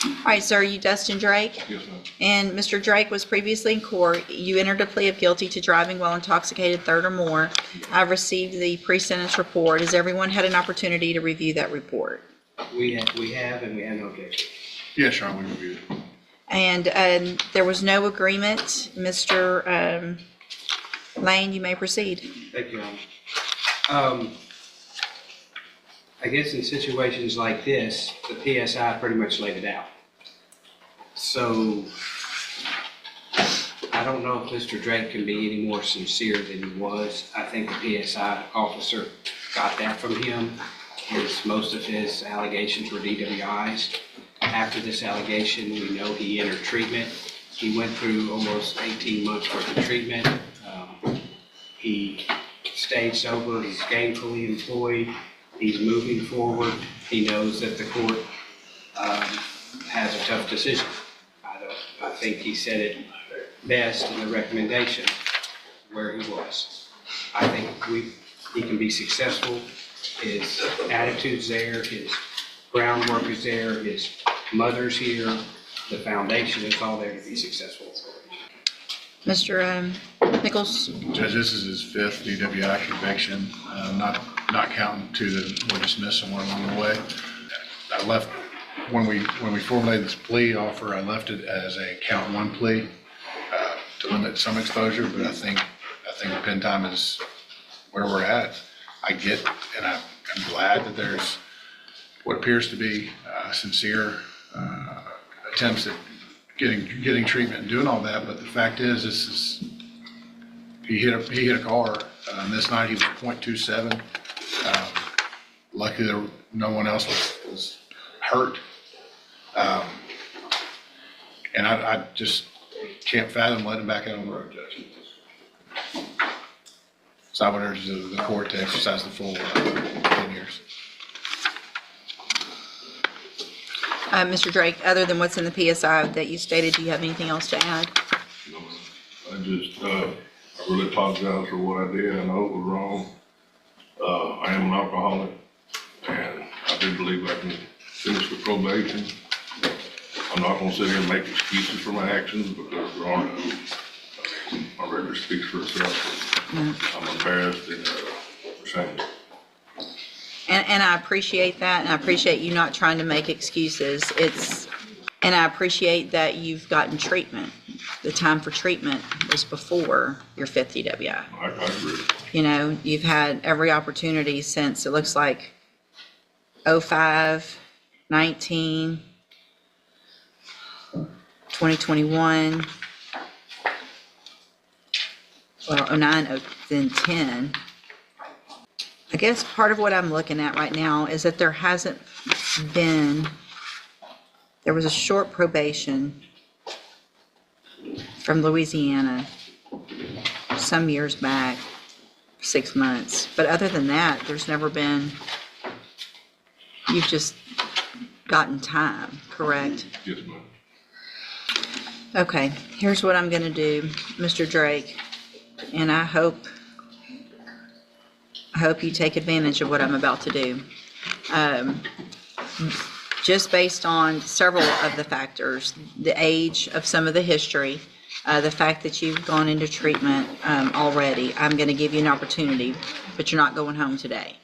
All right, sir, are you Dustin Drake? Yes, ma'am. And Mr. Drake was previously in court. You entered a plea of guilty to driving while intoxicated, third or more. I've received the pre-sentence report. Has everyone had an opportunity to review that report? We have, and we have no objection. Yes, Your Honor, we reviewed it. And there was no agreement. Mr. Lane, you may proceed. Thank you, Your Honor. I guess in situations like this, the PSI pretty much laid it out. So I don't know if Mr. Drake can be any more sincere than he was. I think the PSI officer got that from him. Most of his allegations were DWIs. After this allegation, we know he entered treatment. He went through almost 18 months worth of treatment. He stayed sober. He's gainfully employed. He's moving forward. He knows that the court has a tough decision. I think he said it best in the recommendation where he was. I think he can be successful. His attitude's there. His groundwork is there. His mother's here. The foundation is all there to be successful. Mr. Nichols? Judge, this is his fifth DWI conviction, not counting two that were dismissed somewhere along the way. I left, when we formulated this plea offer, I left it as a count one plea to limit some exposure, but I think pen time is where we're at. I get, and I'm glad that there's what appears to be sincere attempts at getting treatment and doing all that, but the fact is, he hit a car. This night he was .27. Luckily, no one else was hurt. And I just can't fathom letting him back out on the road, Judge. So I would urge the court to exercise the full 10 years. Mr. Drake, other than what's in the PSI that you stated, do you have anything else to add? No, I really apologize for what I did. I know it was wrong. I am an alcoholic, and I do believe I can finish the probation. I'm not gonna sit here and make excuses for my actions because there are none. My record speaks for itself. I'm embarrassed and ashamed. And I appreciate that, and I appreciate you not trying to make excuses. And I appreciate that you've gotten treatment. The time for treatment was before your fifth DWI. I agree. You know, you've had every opportunity since, it looks like, 05, 19, 2021, well, 09, then 10. I guess part of what I'm looking at right now is that there was a short probation from Louisiana some years back, 6 months. But other than that, there's never been, you've just gotten time, correct? Yes, ma'am. Okay, here's what I'm gonna do, Mr. Drake, and I hope you take advantage of what I'm about to do. Just based on several of the factors, the age of some of the history, the fact that you've gone into treatment already, I'm going to give you an opportunity, but you're not going home today.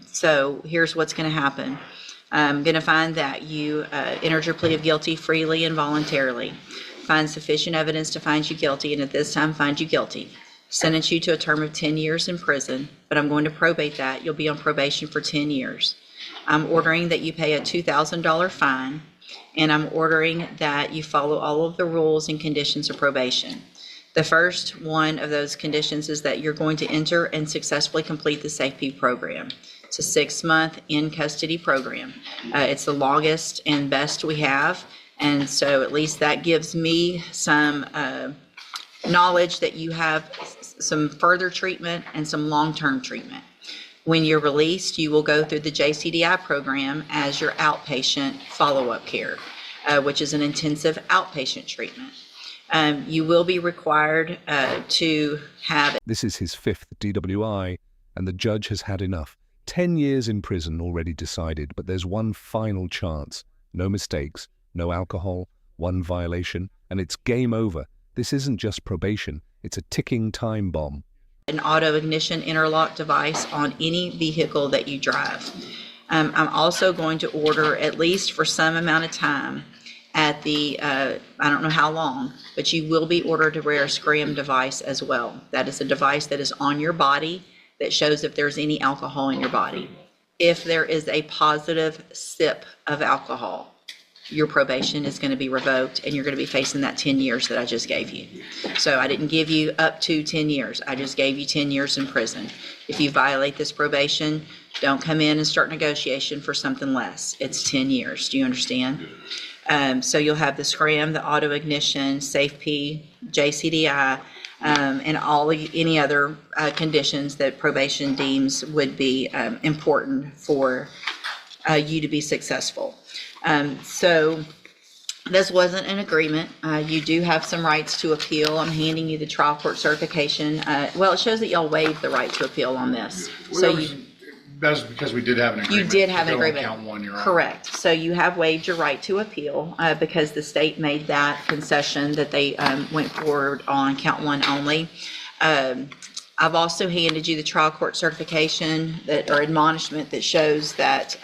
So here's what's going to happen. I'm going to find that you entered your plea of guilty freely and voluntarily, find sufficient evidence to find you guilty, and at this time find you guilty. Sentence you to a term of 10 years in prison, but I'm going to probate that. You'll be on probation for 10 years. I'm ordering that you pay a $2,000 fine, and I'm ordering that you follow all of the rules and conditions of probation. The first one of those conditions is that you're going to enter and successfully complete the SafeP program. It's a 6-month in-custody program. It's the longest and best we have, and so at least that gives me some knowledge that you have some further treatment and some long-term treatment. When you're released, you will go through the JCDI program as your outpatient follow-up care, which is an intensive outpatient treatment. You will be required to have... This is his fifth DWI, and the judge has had enough. 10 years in prison already decided, but there's one final chance. no mistakes, no alcohol, one violation, and it's game over. This isn't just probation, it's a ticking time bomb. An auto ignition interlock device on any vehicle that you drive. I'm also going to order, at least for some amount of time, at the, I don't know how long, but you will be ordered to wear a scram device as well. That is a device that is on your body that shows if there's any alcohol in your body. If there is a positive sip of alcohol, your probation is going to be revoked and you're going to be facing that 10 years that I just gave you. So I didn't give you up to 10 years. I just gave you 10 years in prison. If you violate this probation, don't come in and start negotiation for something less. It's 10 years. Do you understand? So you'll have the scram, the auto ignition, Safe P, JCDI, and any other conditions that probation deems would be important for you to be successful. So this wasn't an agreement. You do have some rights to appeal. I'm handing you the trial court certification. Well, it shows that y'all waived the right to appeal on this. So That's because we did have an agreement. you did have an to go on agreement. Count one, Your Honor. Correct. So you have waived your right to appeal because the state made that concession that they went forward on count one only. I've also handed you the trial court certification or admonishment that shows that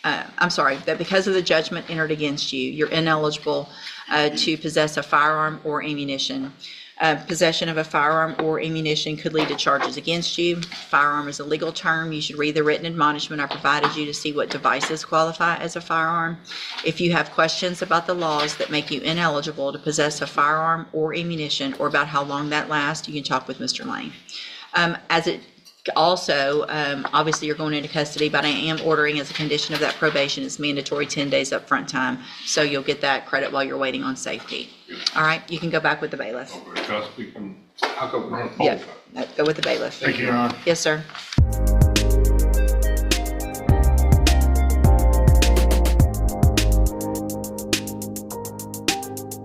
that because of the judgment entered against you, you're ineligible to possess a firearm or ammunition. Possession of a firearm or ammunition could lead to charges against you. Firearm is a legal term. You should read the written admonishment I provided you to see what devices qualify as a firearm. If you have questions about the laws that make you ineligible to possess a firearm or ammunition, or about how long that lasts, you can talk with Mr. Lane. Obviously you're going into custody, but I am ordering as a condition of that probation, it's mandatory 10 days upfront time. So you'll get that credit while you're waiting on safety. All right, you can go back with the bailiff. Can I speak from, I'll go run a poll. Yeah, go with the bailiff. Thank you, Your Honor. Yes, sir.